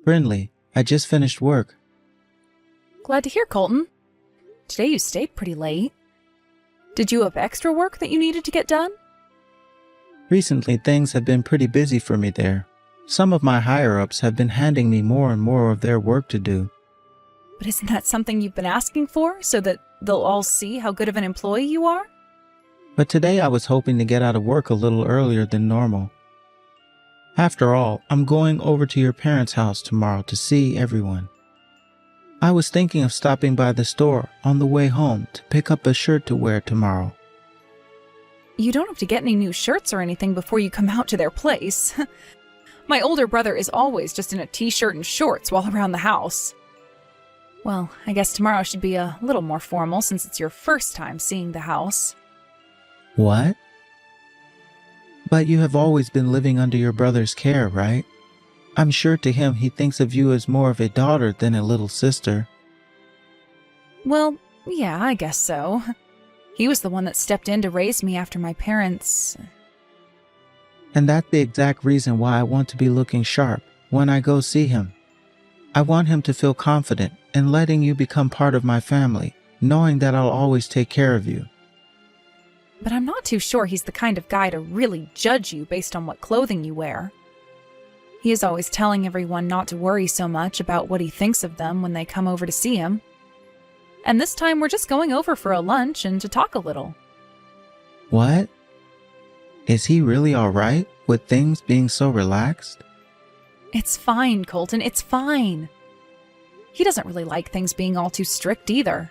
Brindley, I just finished work. Glad to hear, Colton. Today you stayed pretty late. Did you have extra work that you needed to get done? Recently, things have been pretty busy for me there. Some of my higher-ups have been handing me more and more of their work to do. But isn't that something you've been asking for, so that they'll all see how good of an employee you are? But today I was hoping to get out of work a little earlier than normal. After all, I'm going over to your parents' house tomorrow to see everyone. I was thinking of stopping by the store on the way home to pick up a shirt to wear tomorrow. You don't have to get any new shirts or anything before you come out to their place. My older brother is always just in a t-shirt and shorts while around the house. Well, I guess tomorrow should be a little more formal since it's your first time seeing the house. What? But you have always been living under your brother's care, right? I'm sure to him he thinks of you as more of a daughter than a little sister. Well, yeah, I guess so. He was the one that stepped in to raise me after my parents... And that's the exact reason why I want to be looking sharp when I go see him. I want him to feel confident in letting you become part of my family, knowing that I'll always take care of you. But I'm not too sure he's the kind of guy to really judge you based on what clothing you wear. He is always telling everyone not to worry so much about what he thinks of them when they come over to see him. And this time we're just going over for a lunch and to talk a little. What? Is he really all right with things being so relaxed? It's fine, Colton, it's fine. He doesn't really like things being all too strict either.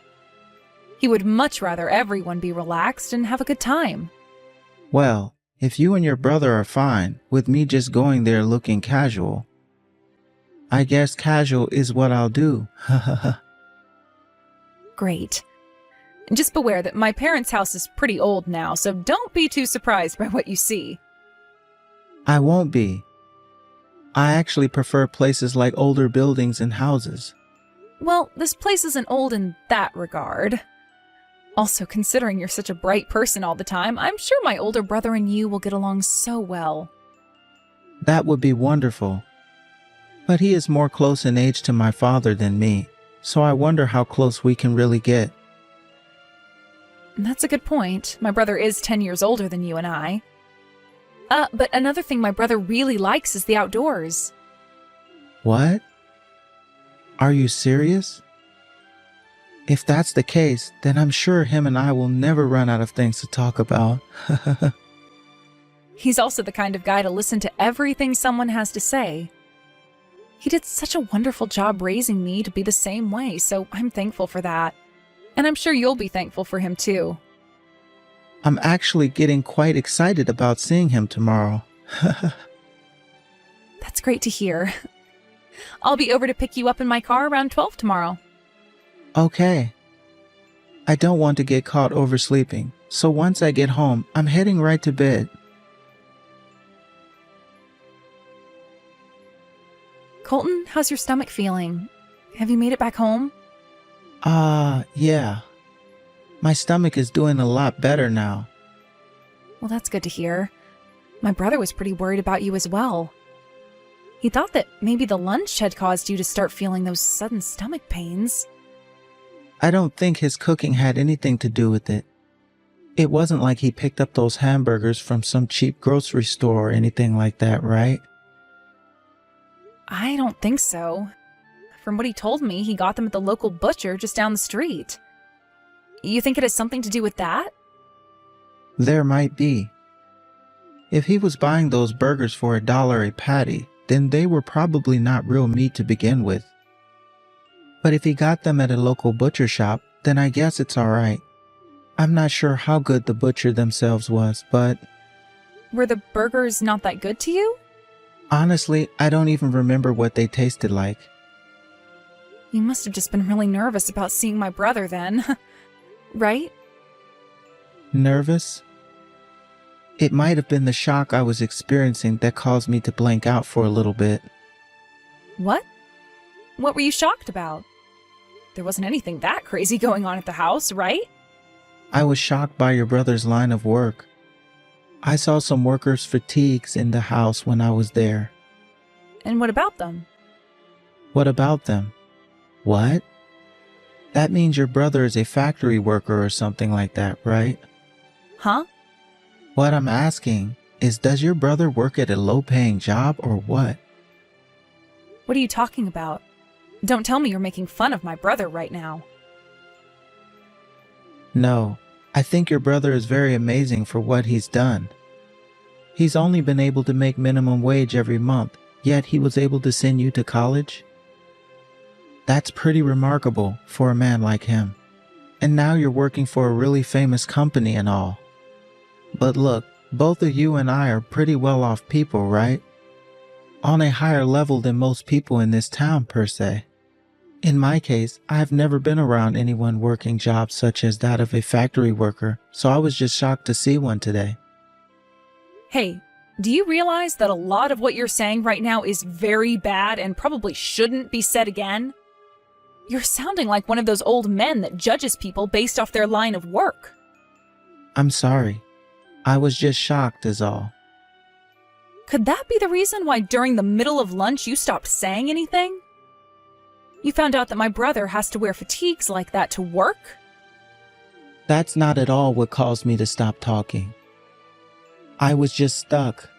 He would much rather everyone be relaxed and have a good time. Well, if you and your brother are fine with me just going there looking casual, I guess casual is what I'll do. Great. Just beware that my parents' house is pretty old now, so don't be too surprised by what you see. I won't be. I actually prefer places like older buildings and houses. Well, this place isn't old in that regard. Also, considering you're such a bright person all the time, I'm sure my older brother and you will get along so well. That would be wonderful. But he is more close in age to my father than me, so I wonder how close we can really get. That's a good point. My brother is 10 years older than you and I. But another thing my brother really likes is the outdoors. What? Are you serious? If that's the case, then I'm sure him and I will never run out of things to talk about. He's also the kind of guy to listen to everything someone has to say. He did such a wonderful job raising me to be the same way, so I'm thankful for that. And I'm sure you'll be thankful for him too. I'm actually getting quite excited about seeing him tomorrow. That's great to hear. I'll be over to pick you up in my car around 12 tomorrow. Okay. I don't want to get caught oversleeping, so once I get home, I'm heading right to bed. Colton, how's your stomach feeling? Have you made it back home? Yeah. My stomach is doing a lot better now. Well, that's good to hear. My brother was pretty worried about you as well. He thought that maybe the lunch had caused you to start feeling those sudden stomach pains. I don't think his cooking had anything to do with it. It wasn't like he picked up those hamburgers from some cheap grocery store or anything like that, right? I don't think so. From what he told me, he got them at the local butcher just down the street. You think it has something to do with that? There might be. If he was buying those burgers for $1 a patty, then they were probably not real meat to begin with. But if he got them at a local butcher shop, then I guess it's alright. I'm not sure how good the butcher themselves was, but... Were the burgers not that good to you? Honestly, I don't even remember what they tasted like. You must have just been really nervous about seeing my brother then. Right? Nervous? It might have been the shock I was experiencing that caused me to blank out for a little bit. What? What were you shocked about? There wasn't anything that crazy going on at the house, right? I was shocked by your brother's line of work. I saw some workers' fatigues in the house when I was there. And what about them? What about them? What? That means your brother is a factory worker or something like that, right? Huh? What I'm asking is, does your brother work at a low-paying job or what? What are you talking about? Don't tell me you're making fun of my brother right now. No, I think your brother is very amazing for what he's done. He's only been able to make minimum wage every month, yet he was able to send you to college? That's pretty remarkable for a man like him. And now you're working for a really famous company and all. But look, both of you and I are pretty well-off people, right? On a higher level than most people in this town, per se. In my case, I've never been around anyone working jobs such as that of a factory worker, so I was just shocked to see one today. Hey, do you realize that a lot of what you're saying right now is very bad and probably shouldn't be said again? You're sounding like one of those old men that judges people based off their line of work. I'm sorry. I was just shocked is all. Could that be the reason why during the middle of lunch you stopped saying anything? You found out that my brother has to wear fatigues like that to work? That's not at all what caused me to stop talking. I was just stuck.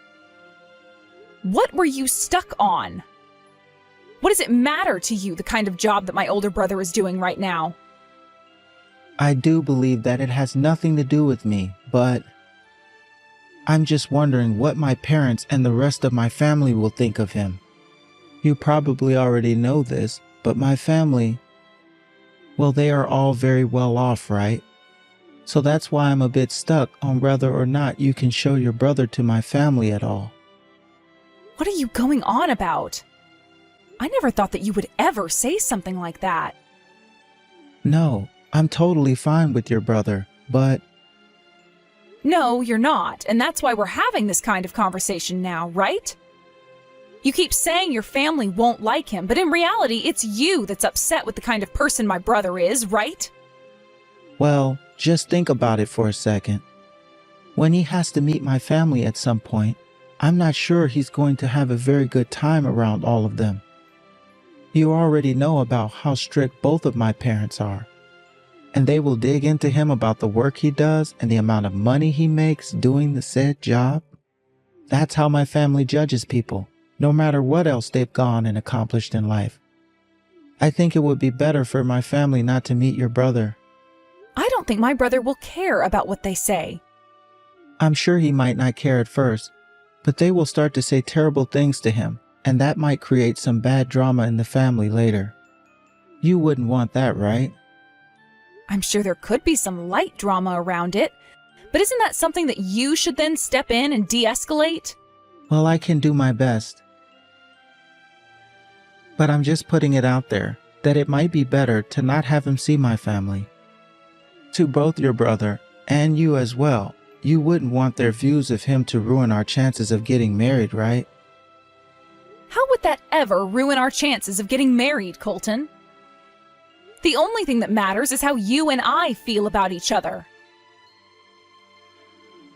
What were you stuck on? What does it matter to you, the kind of job that my older brother is doing right now? I do believe that it has nothing to do with me, but I'm just wondering what my parents and the rest of my family will think of him. You probably already know this, but my family, well, they are all very well off, right? So that's why I'm a bit stuck on whether or not you can show your brother to my family at all. What are you going on about? I never thought that you would ever say something like that. No, I'm totally fine with your brother, but... No, you're not, and that's why we're having this kind of conversation now, right? You keep saying your family won't like him, but in reality, it's you that's upset with the kind of person my brother is, right? Well, just think about it for a second. When he has to meet my family at some point, I'm not sure he's going to have a very good time around all of them. You already know about how strict both of my parents are. And they will dig into him about the work he does and the amount of money he makes doing the said job. That's how my family judges people, no matter what else they've gone and accomplished in life. I think it would be better for my family not to meet your brother. I don't think my brother will care about what they say. I'm sure he might not care at first, but they will start to say terrible things to him, and that might create some bad drama in the family later. You wouldn't want that, right? I'm sure there could be some light drama around it, but isn't that something that you should then step in and de-escalate? Well, I can do my best. But I'm just putting it out there that it might be better to not have him see my family. To both your brother and you as well, you wouldn't want their views of him to ruin our chances of getting married, right? How would that ever ruin our chances of getting married, Colton? The only thing that matters is how you and I feel about each other.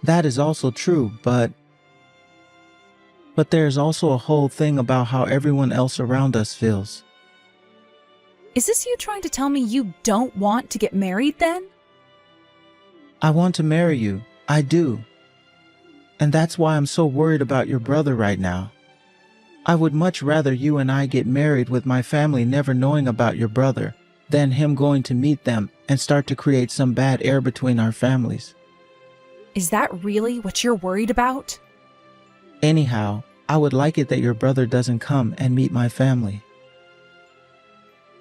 That is also true, but there's also a whole thing about how everyone else around us feels. Is this you trying to tell me you don't want to get married then? I want to marry you. I do. And that's why I'm so worried about your brother right now. I would much rather you and I get married with my family never knowing about your brother than him going to meet them and start to create some bad air between our families. Is that really what you're worried about? Anyhow, I would like it that your brother doesn't come and meet my family.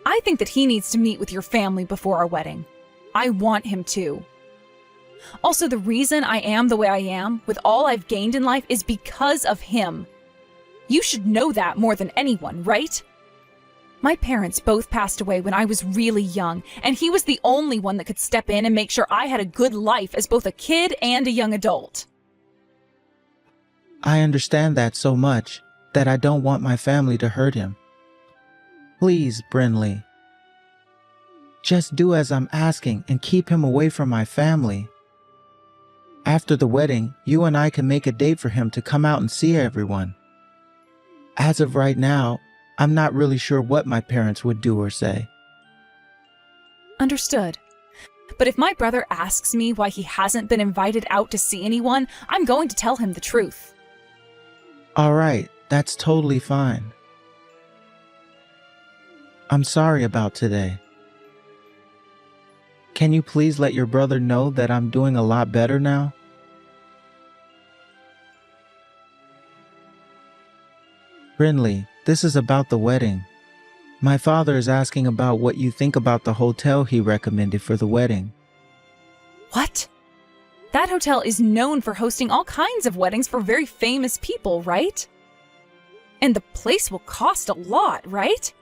I think that he needs to meet with your family before our wedding. I want him to. Also, the reason I am the way I am, with all I've gained in life, is because of him. You should know that more than anyone, right? My parents both passed away when I was really young, and he was the only one that could step in and make sure I had a good life as both a kid and a young adult. I understand that so much that I don't want my family to hurt him. Please, Brinley. Just do as I'm asking and keep him away from my family. After the wedding, you and I can make a date for him to come out and see everyone. As of right now, I'm not really sure what my parents would do or say. Understood. But if my brother asks me why he hasn't been invited out to see anyone, I'm going to tell him the truth. All right, that's totally fine. I'm sorry about today. Can you please let your brother know that I'm doing a lot better now? Brinley, this is about the wedding. My father is asking about what you think about the hotel he recommended for the wedding. What? That hotel is known for hosting all kinds of weddings for very famous people, right? And the place will cost a lot, right?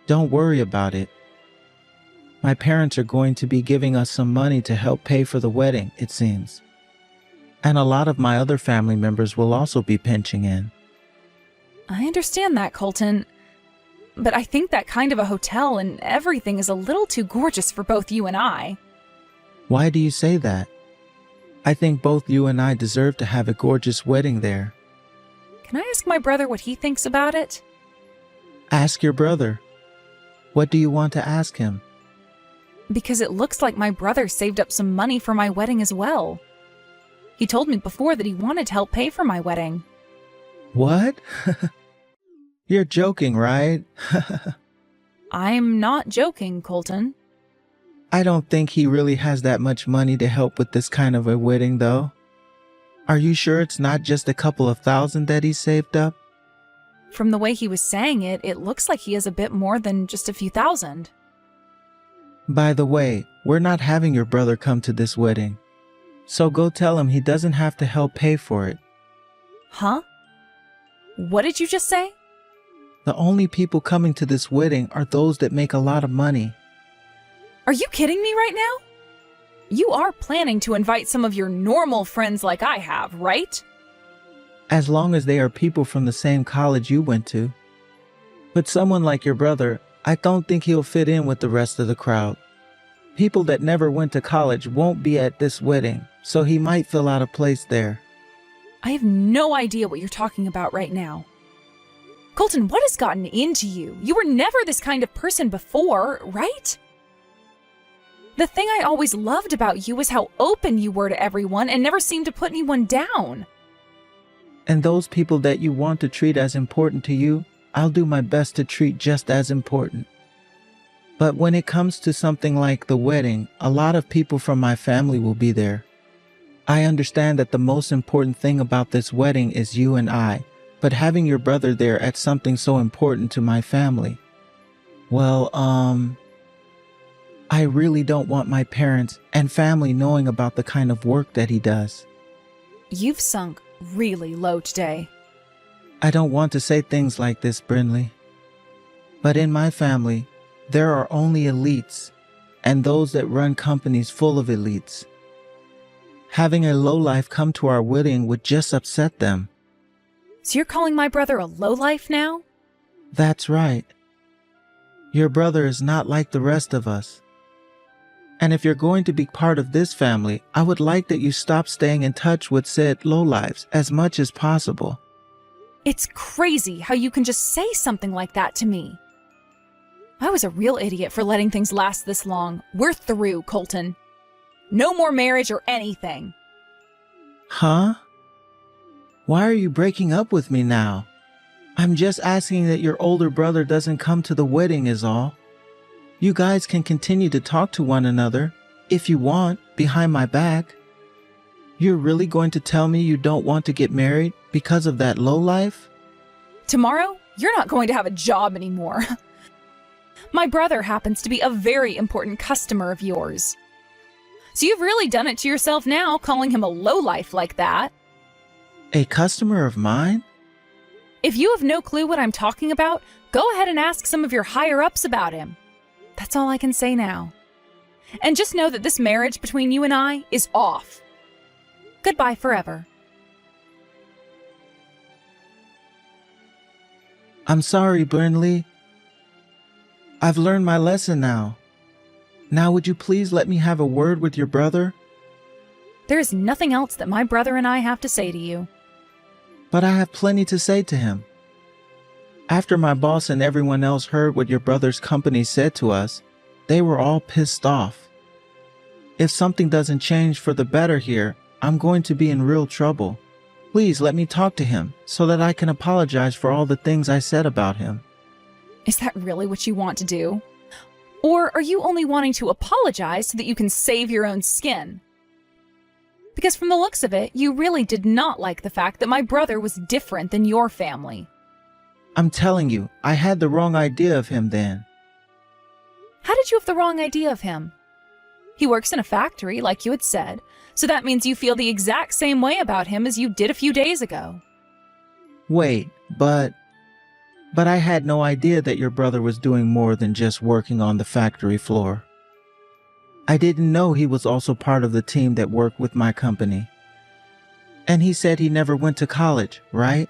Don't worry about it. My parents are going to be giving us some money to help pay for the wedding, it seems. And a lot of my other family members will also be pitching in. I understand that, Colton. But I think that kind of a hotel and everything is a little too gorgeous for both you and I. Why do you say that? I think both you and I deserve to have a gorgeous wedding there. Can I ask my brother what he thinks about it? Ask your brother. What do you want to ask him? Because it looks like my brother saved up some money for my wedding as well. He told me before that he wanted to help pay for my wedding. What? You're joking, right? I'm not joking, Colton. I don't think he really has that much money to help with this kind of a wedding, though. Are you sure it's not just a couple of thousand that he saved up? From the way he was saying it, it looks like he has a bit more than just a few thousand. By the way, we're not having your brother come to this wedding. So go tell him he doesn't have to help pay for it. Huh? What did you just say? The only people coming to this wedding are those that make a lot of money. Are you kidding me right now? You are planning to invite some of your normal friends like I have, right? As long as they are people from the same college you went to. But someone like your brother, I don't think he'll fit in with the rest of the crowd. People that never went to college won't be at this wedding, so he might feel out of place there. I have no idea what you're talking about right now. Colton, what has gotten into you? You were never this kind of person before, right? The thing I always loved about you was how open you were to everyone and never seemed to put anyone down. And those people that you want to treat as important to you, I'll do my best to treat just as important. But when it comes to something like the wedding, a lot of people from my family will be there. I understand that the most important thing about this wedding is you and I, but having your brother there at something so important to my family, well, I really don't want my parents and family knowing about the kind of work that he does. You've sunk really low today. I don't want to say things like this, Brinley. But in my family, there are only elites and those that run companies full of elites. Having a lowlife come to our wedding would just upset them. So you're calling my brother a lowlife now? That's right. Your brother is not like the rest of us. And if you're going to be part of this family, I would like that you stop staying in touch with said lowlives as much as possible. It's crazy how you can just say something like that to me. I was a real idiot for letting things last this long. We're through, Colton. No more marriage or anything. Huh? Why are you breaking up with me now? I'm just asking that your older brother doesn't come to the wedding is all. You guys can continue to talk to one another, if you want, behind my back. You're really going to tell me you don't want to get married because of that lowlife? Tomorrow, you're not going to have a job anymore. My brother happens to be a very important customer of yours. So you've really done it to yourself now, calling him a lowlife like that. A customer of mine? If you have no clue what I'm talking about, go ahead and ask some of your higher-ups about him. That's all I can say now. And just know that this marriage between you and I is off. Goodbye forever. I'm sorry, Brinley. I've learned my lesson now. Now would you please let me have a word with your brother? There is nothing else that my brother and I have to say to you. But I have plenty to say to him. After my boss and everyone else heard what your brother's company said to us, they were all pissed off. If something doesn't change for the better here, I'm going to be in real trouble. Please let me talk to him so that I can apologize for all the things I said about him. Is that really what you want to do? Or are you only wanting to apologize so that you can save your own skin? Because from the looks of it, you really did not like the fact that my brother was different than your family. I'm telling you, I had the wrong idea of him then. How did you have the wrong idea of him? He works in a factory, like you had said, so that means you feel the exact same way about him as you did a few days ago. Wait, but I had no idea that your brother was doing more than just working on the factory floor. I didn't know he was also part of the team that worked with my company. And he said he never went to college, right?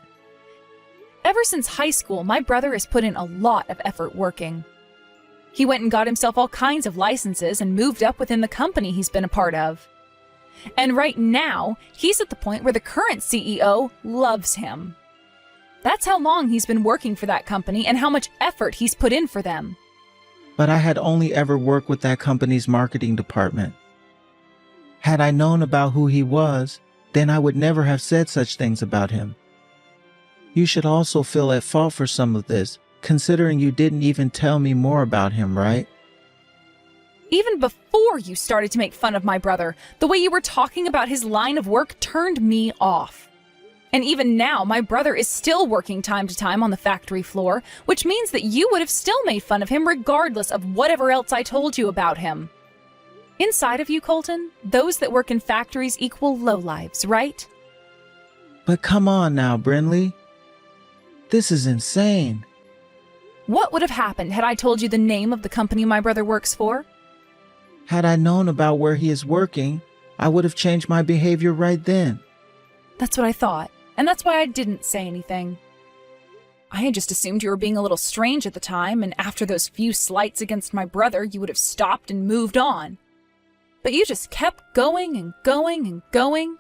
Ever since high school, my brother has put in a lot of effort working. He went and got himself all kinds of licenses and moved up within the company he's been a part of. And right now, he's at the point where the current CEO loves him. That's how long he's been working for that company and how much effort he's put in for them. But I had only ever worked with that company's marketing department. Had I known about who he was, then I would never have said such things about him. You should also feel at fault for some of this, considering you didn't even tell me more about him, right? Even before you started to make fun of my brother, the way you were talking about his line of work turned me off. And even now, my brother is still working time to time on the factory floor, which means that you would have still made fun of him regardless of whatever else I told you about him. Inside of you, Colton, those that work in factories equal lowlives, right? But come on now, Brinley. This is insane. What would have happened had I told you the name of the company my brother works for? Had I known about where he is working, I would have changed my behavior right then. That's what I thought. And that's why I didn't say anything. I had just assumed you were being a little strange at the time, and after those few slights against my brother, you would have stopped and moved on. But you just kept going and going and going,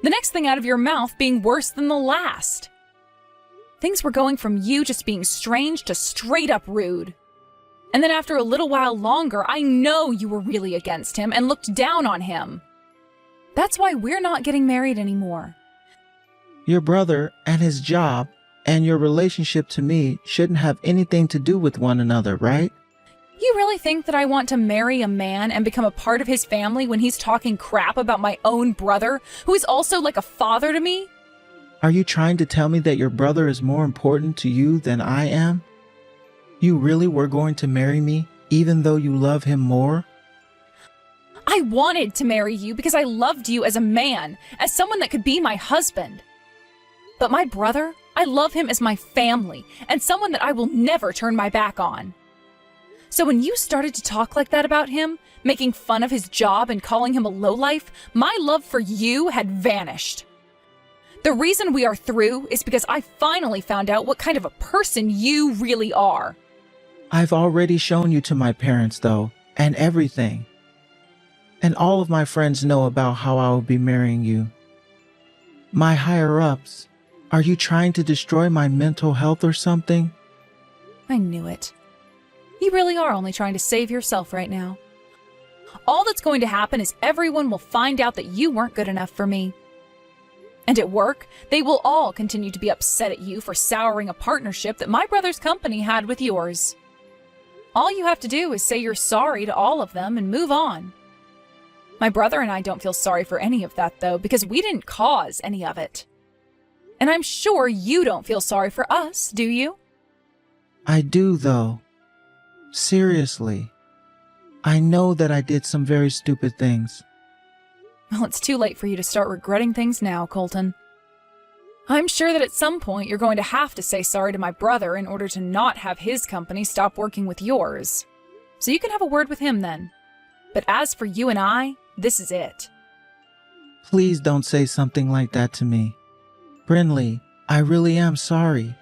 the next thing out of your mouth being worse than the last. Things were going from you just being strange to straight up rude. And then after a little while longer, I know you were really against him and looked down on him. That's why we're not getting married anymore. Your brother and his job and your relationship to me shouldn't have anything to do with one another, right? You really think that I want to marry a man and become a part of his family when he's talking crap about my own brother, who is also like a father to me? Are you trying to tell me that your brother is more important to you than I am? You really were going to marry me, even though you love him more? I wanted to marry you because I loved you as a man, as someone that could be my husband. But my brother, I love him as my family, and someone that I will never turn my back on. So when you started to talk like that about him, making fun of his job and calling him a lowlife, my love for you had vanished. The reason we are through is because I finally found out what kind of a person you really are. I've already shown you to my parents, though, and everything. And all of my friends know about how I will be marrying you. My higher-ups, are you trying to destroy my mental health or something? I knew it. You really are only trying to save yourself right now. All that's going to happen is everyone will find out that you weren't good enough for me. And at work, they will all continue to be upset at you for souring a partnership that my brother's company had with yours. All you have to do is say you're sorry to all of them and move on. My brother and I don't feel sorry for any of that, though, because we didn't cause any of it. And I'm sure you don't feel sorry for us, do you? I do, though. Seriously. I know that I did some very stupid things. Well, it's too late for you to start regretting things now, Colton. I'm sure that at some point you're going to have to say sorry to my brother in order to not have his company stop working with yours. So you can have a word with him then. But as for you and I, this is it. Please don't say something like that to me. Brinley, I really am sorry.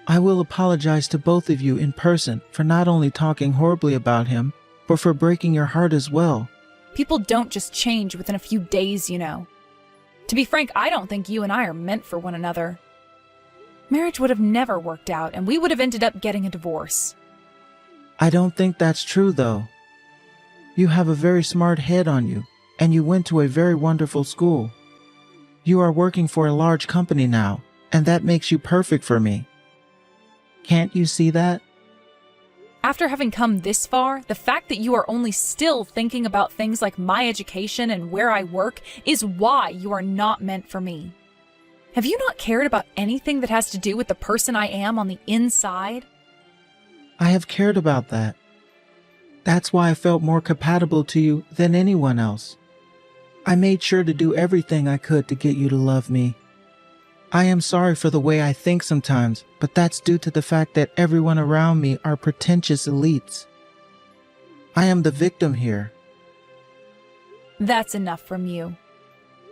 I will apologize to both of you in person for not only talking horribly about him, but for breaking your heart as well. People don't just change within a few days, you know. To be frank, I don't think you and I are meant for one another. marriage would have never worked out and we would have ended up getting a divorce. I don't think that's true, though. You have a very smart head on you, and you went to a very wonderful school. You are working for a large company now, and that makes you perfect for me. Can't you see that? After having come this far, the fact that you are only still thinking about things like my education and where I work is why you are not meant for me. Have you not cared about anything that has to do with the person I am on the inside? I have cared about that. That's why I felt more compatible to you than anyone else. I made sure to do everything I could to get you to love me. I am sorry for the way I think sometimes, but that's due to the fact that everyone around me are pretentious elites. I am the victim here. That's enough from you.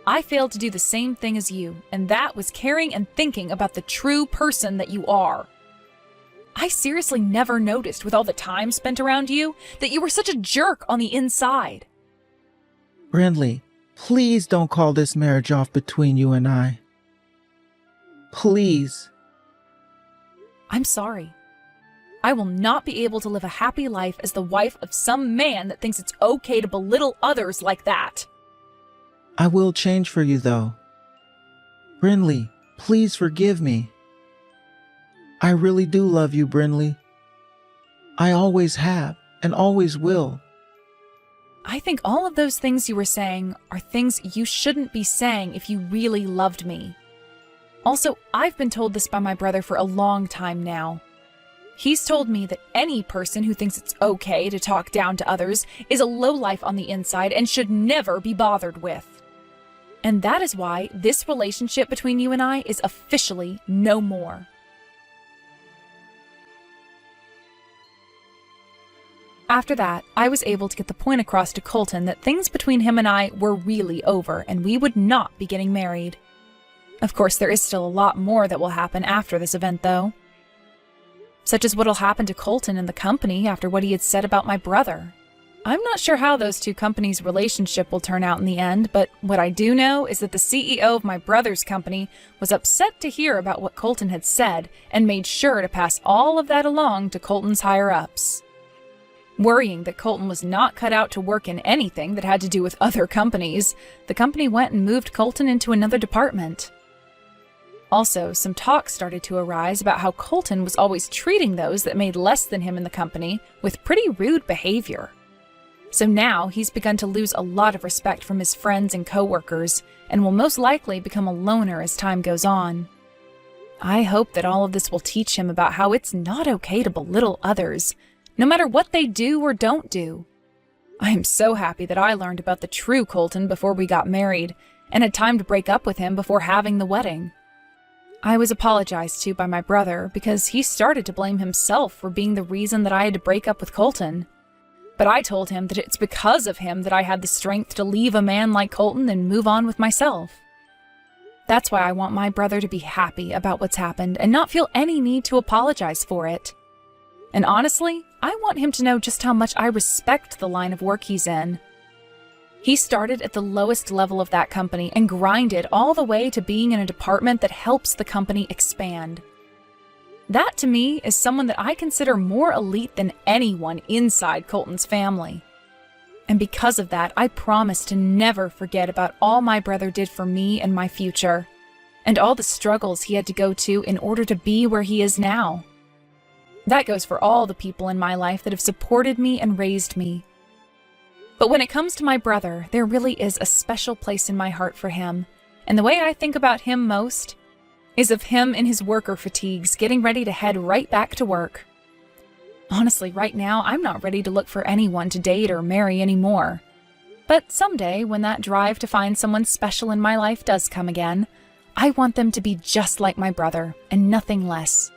I failed to do the same thing as you, and that was caring and thinking about the true person that you are. I seriously never noticed, with all the time spent around you, that you were such a jerk on the inside. Brindley, please don't call this marriage off between you and I. Please. I'm sorry. I will not be able to live a happy life as the wife of some man that thinks it's okay to belittle others like that. I will change for you, though. Brindley, please forgive me. I really do love you, Brindley. I always have and always will. I think all of those things you were saying are things you shouldn't be saying if you really loved me. Also, I've been told this by my brother for a long time now. He's told me that any person who thinks it's okay to talk down to others is a lowlife on the inside and should never be bothered with. And that is why this relationship between you and I is officially no more. After that, I was able to get the point across to Colton that things between him and I were really over and we would not be getting married. Of course, there is still a lot more that will happen after this event, though. Such as what'll happen to Colton and the company after what he had said about my brother. I'm not sure how those two companies' relationship will turn out in the end, but what I do know is that the CEO of my brother's company was upset to hear about what Colton had said and made sure to pass all of that along to Colton's higher-ups. Worrying that Colton was not cut out to work in anything that had to do with other companies, the company went and moved Colton into another department. Also, some talk started to arise about how Colton was always treating those that made less than him in the company with pretty rude behavior. So now he's begun to lose a lot of respect from his friends and coworkers, and will most likely become a loner as time goes on. I hope that all of this will teach him about how it's not okay to belittle others, no matter what they do or don't do. I am so happy that I learned about the true Colton before we got married, and had time to break up with him before having the wedding. I was apologized to by my brother because he started to blame himself for being the reason that I had to break up with Colton. But I told him that it's because of him that I had the strength to leave a man like Colton and move on with myself. That's why I want my brother to be happy about what's happened and not feel any need to apologize for it. And honestly, I want him to know just how much I respect the line of work he's in. He started at the lowest level of that company and grinded all the way to being in a department that helps the company expand. That, to me, is someone that I consider more elite than anyone inside Colton's family. And because of that, I promise to never forget about all my brother did for me and my future, and all the struggles he had to go to in order to be where he is now. That goes for all the people in my life that have supported me and raised me. But when it comes to my brother, there really is a special place in my heart for him, and the way I think about him most is of him in his worker fatigues getting ready to head right back to work. Honestly, right now, I'm not ready to look for anyone to date or marry anymore. But someday, when that drive to find someone special in my life does come again, I want them to be just like my brother and nothing less.